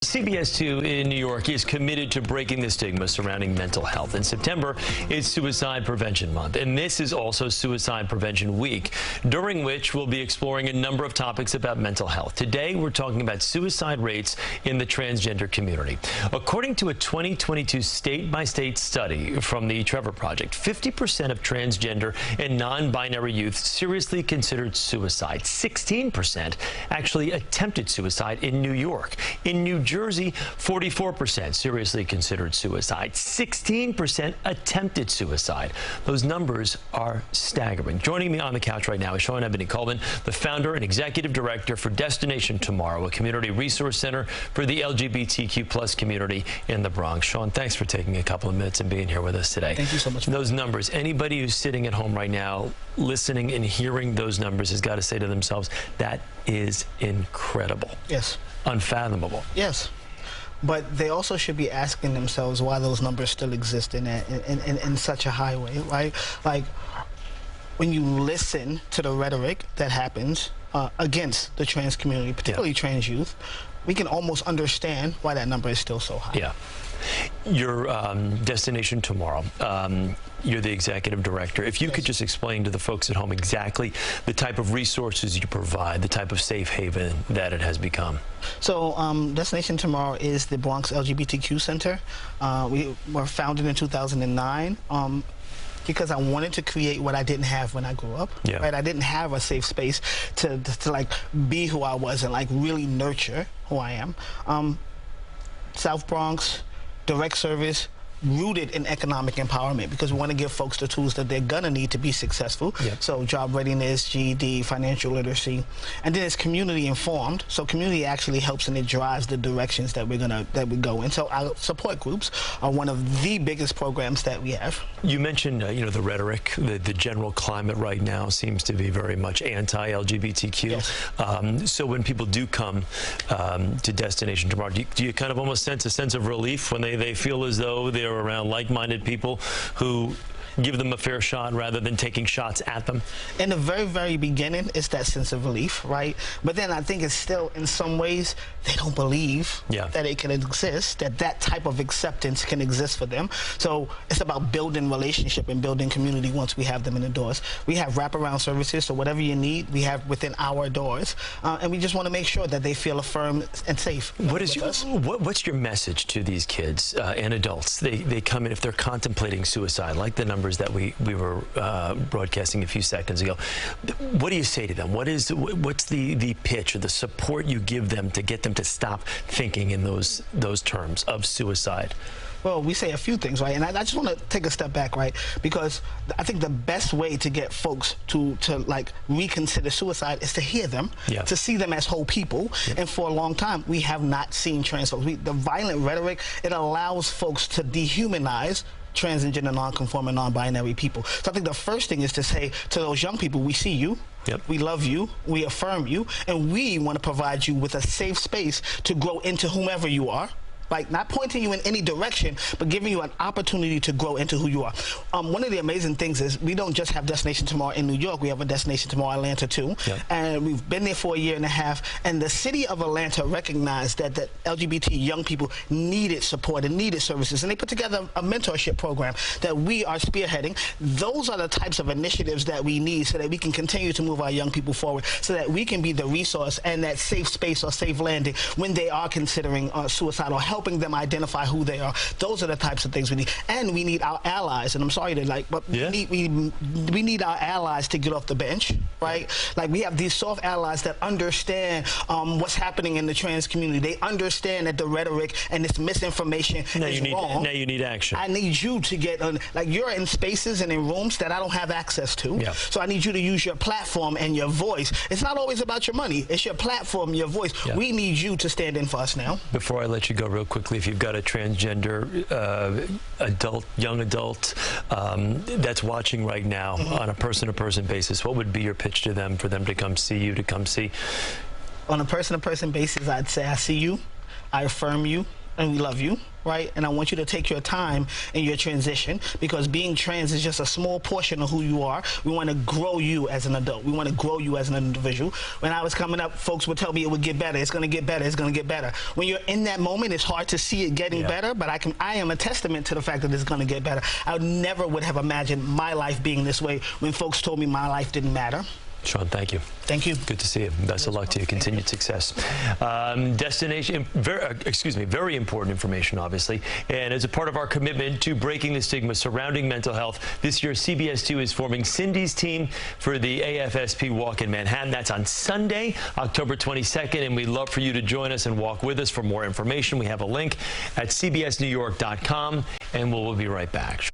CBS 2 in New York is committed to breaking the stigma surrounding mental health. In September, it's Suicide Prevention Month, and this is also Suicide Prevention Week, during which we'll be exploring a number of topics about mental health. Today, we're talking about suicide rates in the transgender community. According to a 2022 state-by-state study from the Trevor Project, 50% of transgender and non-binary youth seriously considered suicide. 16% actually attempted suicide in New York. In New Jersey, 44% seriously considered suicide. 16% attempted suicide. Those numbers are staggering. Joining me on the couch right now is Sean Ebony Colvin, the founder and executive director for Destination Tomorrow, a community resource center for the LGBTQ+ community in the Bronx. Sean, thanks for taking a couple of minutes and being here with us today. Thank you so much. Those numbers, anybody who's sitting at home right now, listening and hearing those numbers has got to say to themselves, that is incredible. Yes. Unfathomable. Yes. But they also should be asking themselves why those numbers still exist in such a high way, right? Like, when you listen to the rhetoric that happens against the trans community, particularly trans youth, we can almost understand why that number is still so high. Yeah. Your Destination Tomorrow, you're the executive director. If you could just explain to the folks at home exactly the type of resources you provide, the type of safe haven that it has become. So Destination Tomorrow is the Bronx LGBTQ Center. We were founded in 2009. Because I wanted to create what I didn't have when I grew up. Yeah. Right? I didn't have a safe space to like be who I was and like really nurture who I am. South Bronx, direct service, rooted in economic empowerment, because we want to give folks the tools that they're gonna need to be successful. Yep. So job readiness, GED, financial literacy, and then it's community informed. So community actually helps and it drives the directions that we go in. So our support groups are one of the biggest programs that we have. You mentioned you know, the rhetoric, the general climate right now seems to be very much anti-LGBTQ. Yes. So when people do come to Destination Tomorrow, do you kind of almost sense a sense of relief when they feel as though they're around like-minded people who give them a fair shot rather than taking shots at them? In the very, very beginning, it's that sense of relief, right? But then I think it's still, in some ways, they don't believe that it can exist, that type of acceptance can exist for them. So it's about building relationship and building community once we have them in the doors. We have wraparound services, so whatever you need, we have within our doors. And we just want to make sure that they feel affirmed and safe. What's your message to these kids and adults? They come in, if they're contemplating suicide, like the numbers that we were broadcasting a few seconds ago. What do you say to them? What's the pitch or the support you give them to get them to stop thinking in those terms of suicide? Well, we say a few things, right? And I just want to take a step back, right? Because I think the best way to get folks to like reconsider suicide is to hear them, to see them as whole people. And for a long time, we have not seen trans folks. The violent rhetoric, it allows folks to dehumanize transgender, non-conforming, non-binary people. So I think the first thing is to say to those young people, we see you, we love you, we affirm you, and we want to provide you with a safe space to grow into whomever you are. Like, not pointing you in any direction, but giving you an opportunity to grow into who you are. One of the amazing things is we don't just have Destination Tomorrow in New York. We have a Destination Tomorrow Atlanta, too. And we've been there for a year and a half. And the city of Atlanta recognized that the LGBT young people needed support and needed services. And they put together a mentorship program that we are spearheading. Those are the types of initiatives that we need so that we can continue to move our young people forward, so that we can be the resource and that safe space or safe landing when they are considering suicide, or helping them identify who they are. Those are the types of things we need. And we need our allies, and I'm sorry to but we need our allies to get off the bench, right? Like, we have these soft allies that understand what's happening in the trans community. They understand that the rhetoric and this misinformation is wrong. Now you need action. I need you to get, like, you're in spaces and in rooms that I don't have access to. So I need you to use your platform and your voice. It's not always about your money. It's your platform, your voice. We need you to stand in for us now. Before I let you go, real quickly, if you've got a transgender young adult that's watching right now on a person-to-person basis, what would be your pitch to them for them to come see you, to come see? On a person-to-person basis, I'd say I see you, I affirm you, and we love you, right? And I want you to take your time in your transition, because being trans is just a small portion of who you are. We want to grow you as an adult. We want to grow you as an individual. When I was coming up, folks would tell me it would get better. It's going to get better. It's going to get better. When you're in that moment, it's hard to see it getting better, but I am a testament to the fact that it's going to get better. I never would have imagined my life being this way when folks told me my life didn't matter. Sean, thank you. Thank you. Good to see you. Best of luck to you. Continued success. Very important information, obviously. And as a part of our commitment to breaking the stigma surrounding mental health, this year CBS 2 is forming Cindy's team for the AFSP walk in Manhattan. That's on Sunday, October 22nd, and we'd love for you to join us and walk with us. For more information, we have a link at cbsnewyork.com, and we'll be right back.